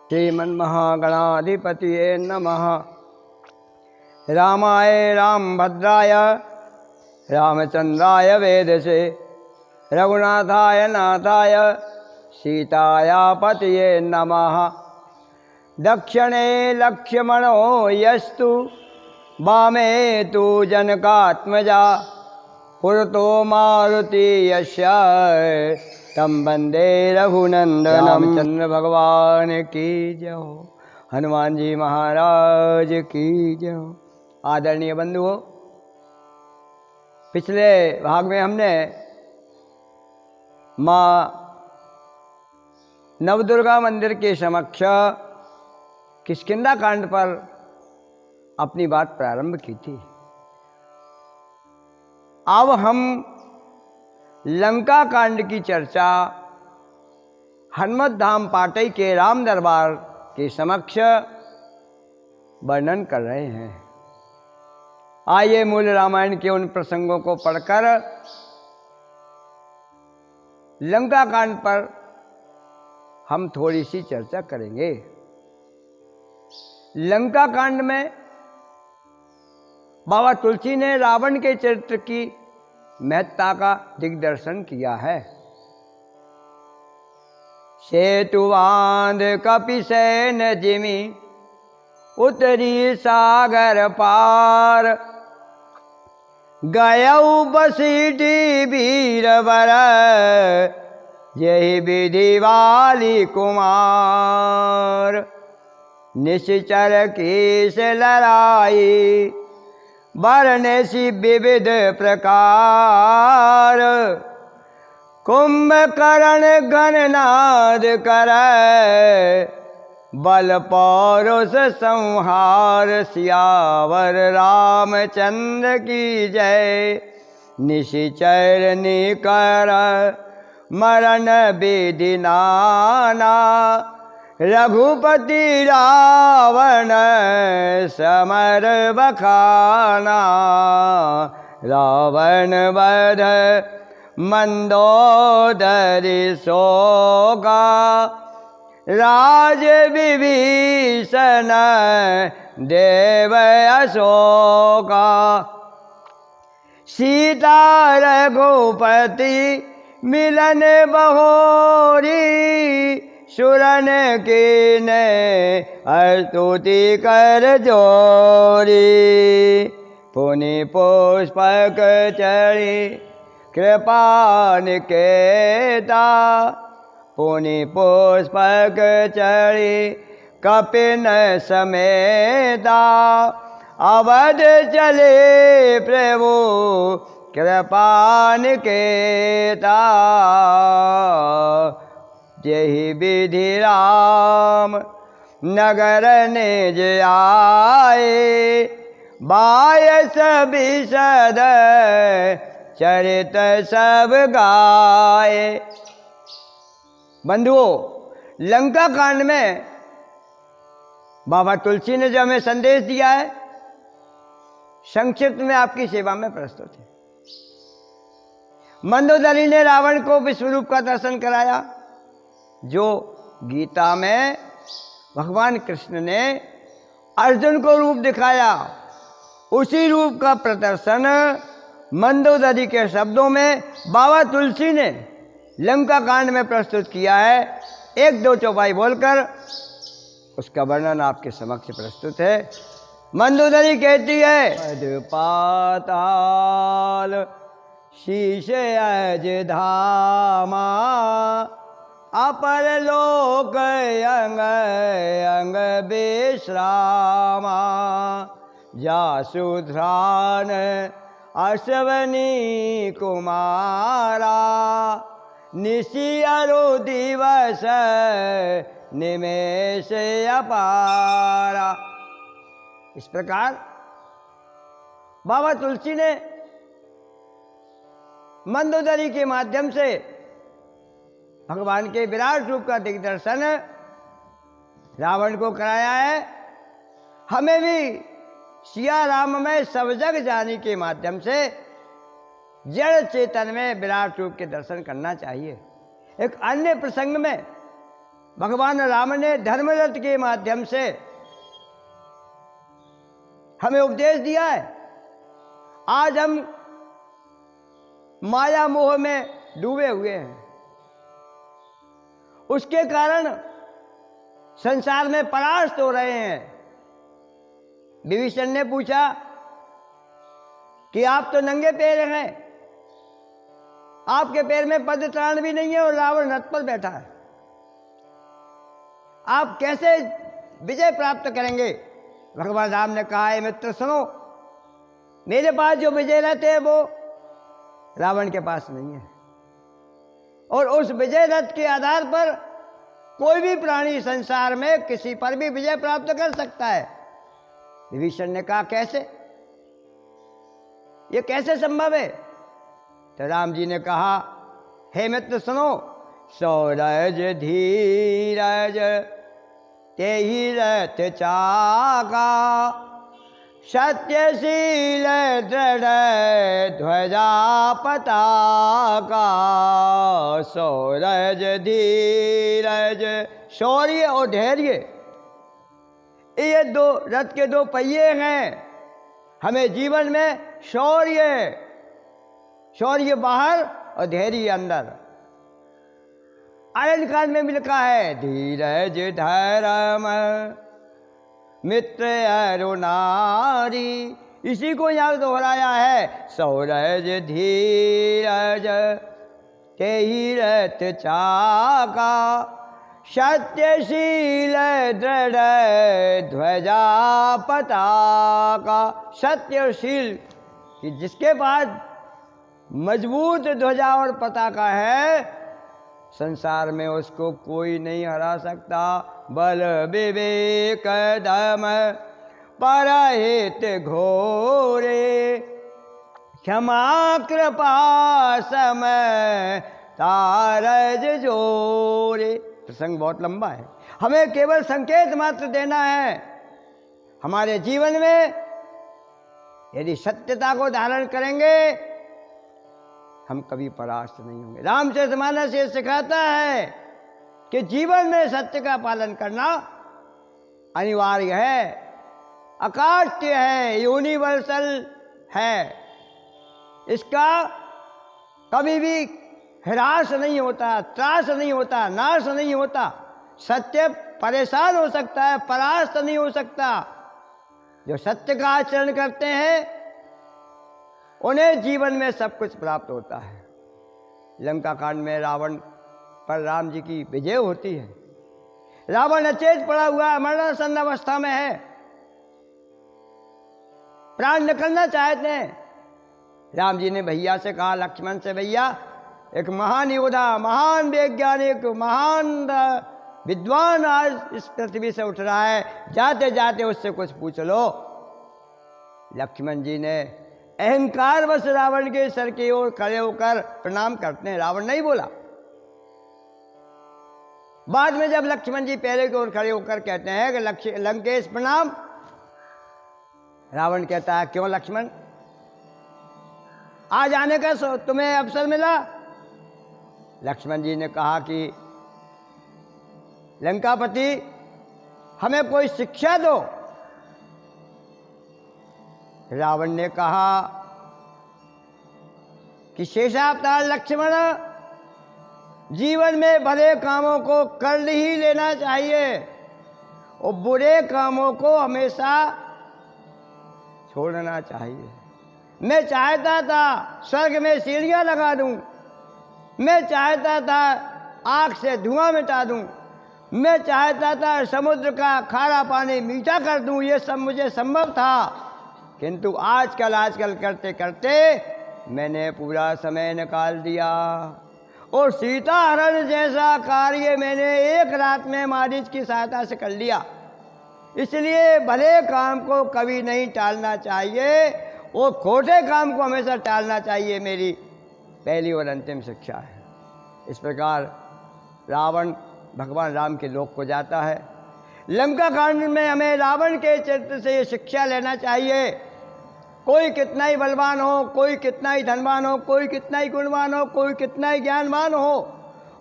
श्रीमन्महागणाधिपतये नमः। रामाय रामभद्राय रामचंद्राय वेदसे रघुनाथाय नाथाय सीताया पतये नमः। दक्षिणे लक्ष्मणो यस्तु वामे तु जनकात्मजा पुरतो मारुति यस्य तं वंदे रघुनंदनम। चंद्र भगवान की जय हो, हनुमान जी महाराज की जय हो। आदरणीय बंधुओं, पिछले भाग में हमने माँ नवदुर्गा मंदिर के समक्ष किष्किंधा कांड पर अपनी बात प्रारंभ की थी। अब हम लंका कांड की चर्चा हनुमत धाम पाटई के राम दरबार के समक्ष वर्णन कर रहे हैं। आइए मूल रामायण के उन प्रसंगों को पढ़कर लंका कांड पर हम थोड़ी सी चर्चा करेंगे। लंका कांड में बाबा तुलसी ने रावण के चरित्र की महत्ता का दिग्दर्शन किया है। सेतु बांध कपिसेन जिमि उतरी सागर पार गयऊ बसीटी वीरवर यही विधि वाली कुमार निश्चर की से लड़ाई वर्णसी विविध प्रकार कुंभकर्ण गणनाद कर बल पौरुष संहार सियावर रामचंद्र की जय। निशिचर निकर मरण विधि नाना रघुपति रावण समर बखाना रावण वध मंदोदरी सोगा राज विभीषण देव अशोका सीता रघुपति मिलन बहोरी सुरन की ने स्तुति कर जोरी पुनि पुष्पक चढ़ी कृपा निकेता पुनि पुष्पक चढ़ी कपिन समेता अवध चले प्रभु कृपा निकेता यही विधि राम नगर निज आए बायस विशद चरित सब गाए। बंधुओं, लंका कांड में बाबा तुलसी ने जो हमें संदेश दिया है संक्षिप्त में आपकी सेवा में प्रस्तुत है। मंदोदरी ने रावण को विश्वरूप का दर्शन कराया, जो गीता में भगवान कृष्ण ने अर्जुन को रूप दिखाया। उसी रूप का प्रदर्शन मंदोदरी के शब्दों में बाबा तुलसी ने लंका कांड में प्रस्तुत किया है। एक दो चौपाई बोलकर उसका वर्णन आपके समक्ष प्रस्तुत है। मंदोदरी कहती है, पद पाताल शीश अज धामा अपर लोक अंग अंग विश्रामा जासुध्रान अश्वनी कुमारा निशि अरु दिवस निमेष अपारा। इस प्रकार बाबा तुलसी ने मंदोदरी के माध्यम से भगवान के विराट रूप का दिग्दर्शन रावण को कराया है। हमें भी सिया राम में सब जग जाने के माध्यम से जड़ चेतन में विराट रूप के दर्शन करना चाहिए। एक अन्य प्रसंग में भगवान राम ने धर्मरथ के माध्यम से हमें उपदेश दिया है। आज हम माया मोह में डूबे हुए हैं, उसके कारण संसार में परास्त हो रहे हैं। विभीषण ने पूछा कि आप तो नंगे पैर हैं, आपके पैर में पद त्राण भी नहीं है और रावण रथ पर बैठा है, आप कैसे विजय प्राप्त करेंगे? भगवान राम ने कहा, है मित्र सुनो, मेरे पास जो विजय रथ है वो रावण के पास नहीं है, और उस विजय रथ के आधार पर कोई भी प्राणी संसार में किसी पर भी विजय प्राप्त कर सकता है। विभीषण ने कहा, कैसे, ये कैसे संभव है? तो राम जी ने कहा, हे मित्र सुनो, सौरज धीरज तेहि रथ चाका, सत्यशील दृढ़ ध्वजा पताका। सौरज धीरज, शौर्य और धैर्य, ये दो रथ के दो पहिए हैं। हमें जीवन में शौर्य बाहर और धैर्य अंदर। आयन काल में भी लिखा है, धीरज धर्म मित्र अरुणारी, इसी को यहाँ दोहराया है। सौरज धीरज तेहि रथ चाका, सत्यशील दृढ़ ध्वजा पताका। सत्य और शील कि जिसके पास मजबूत ध्वजा और पताका है, संसार में उसको कोई नहीं हरा सकता। बल विवेक दम परहित घोरे, क्षमा कृपा समय तारज जोरे। प्रसंग बहुत लंबा है, हमें केवल संकेत मात्र देना है। हमारे जीवन में यदि सत्यता को धारण करेंगे, हम कभी परास्त नहीं होंगे। रामचरितमानस ये सिखाता है कि जीवन में सत्य का पालन करना अनिवार्य है, अकाट्य है, यूनिवर्सल है। इसका कभी भी ह्रास नहीं होता, त्रास नहीं होता, नाश नहीं होता। सत्य परेशान हो सकता है, परास्त नहीं हो सकता। जो सत्य का आचरण करते हैं उन्हें जीवन में सब कुछ प्राप्त होता है। लंका कांड में रावण पर राम जी की विजय होती है। रावण अचेत पड़ा हुआ है, मरणासन्न अवस्था में है, प्राण निकलना चाहते हैं। राम जी ने भैया से कहा, लक्ष्मण से, भैया एक महान योद्धा, महान वैज्ञानिक, महान विद्वान आज इस पृथ्वी से उठ रहा है, जाते जाते उससे कुछ पूछ लो। लक्ष्मण जी ने अहंकार वश रावण के सर की ओर खड़े होकर प्रणाम करते हैं। रावण नहीं बोला। बाद में जब लक्ष्मण जी पहले की ओर खड़े होकर कहते हैं कि लंकेश प्रणाम, रावण कहता है, क्यों लक्ष्मण, आज आने का तुम्हें अवसर मिला? लक्ष्मण जी ने कहा कि लंकापति, हमें कोई शिक्षा दो। रावण ने कहा कि शेषावतार लक्ष्मण, जीवन में भले कामों को कर ही लेना चाहिए और बुरे कामों को हमेशा छोड़ना चाहिए। मैं चाहता था स्वर्ग में सीढ़ियां लगा दूं, मैं चाहता था आग से धुआं मिटा दूं, मैं चाहता था समुद्र का खारा पानी मीठा कर दूं, ये सब मुझे संभव था। किंतु आजकल करते करते मैंने पूरा समय निकाल दिया और सीता हरण जैसा कार्य मैंने एक रात में मारीच की सहायता से कर लिया। इसलिए भले काम को कभी नहीं टालना चाहिए और खोटे काम को हमेशा टालना चाहिए, मेरी पहली और अंतिम शिक्षा है। इस प्रकार रावण भगवान राम के लोक को जाता है। लंका कांड में हमें रावण के चरित्र से ये शिक्षा लेना चाहिए। कोई कितना ही बलवान हो, कोई कितना ही धनवान हो, कोई कितना ही गुणवान हो, कोई कितना ही ज्ञानवान हो,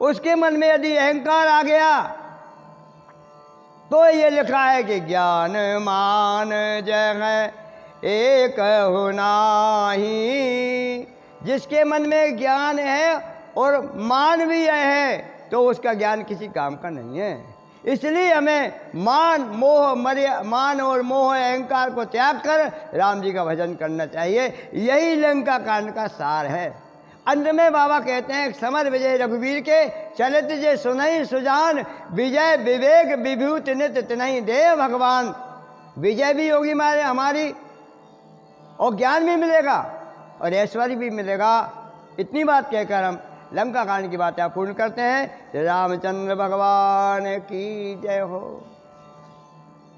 उसके मन में यदि अहंकार आ गया तो ये लिखा है कि ज्ञान मान जय एक हो नाही, जिसके मन में ज्ञान है और मान भी है तो उसका ज्ञान किसी काम का नहीं है। इसलिए हमें मान और मोह अहंकार को त्याग कर राम जी का भजन करना चाहिए। यही लंका कांड का सार है। अंत में बाबा कहते हैं, समर विजय रघुवीर के चलित जे सुनई सुजान, विजय विवेक विभूत नित तिनहि देव भगवान। विजय भी होगी हमारी और ज्ञान भी मिलेगा और ऐश्वर्य भी मिलेगा। इतनी बात कहकर हम लंका कांड की बातें पूर्ण करते हैं। रामचंद्र भगवान की जय हो।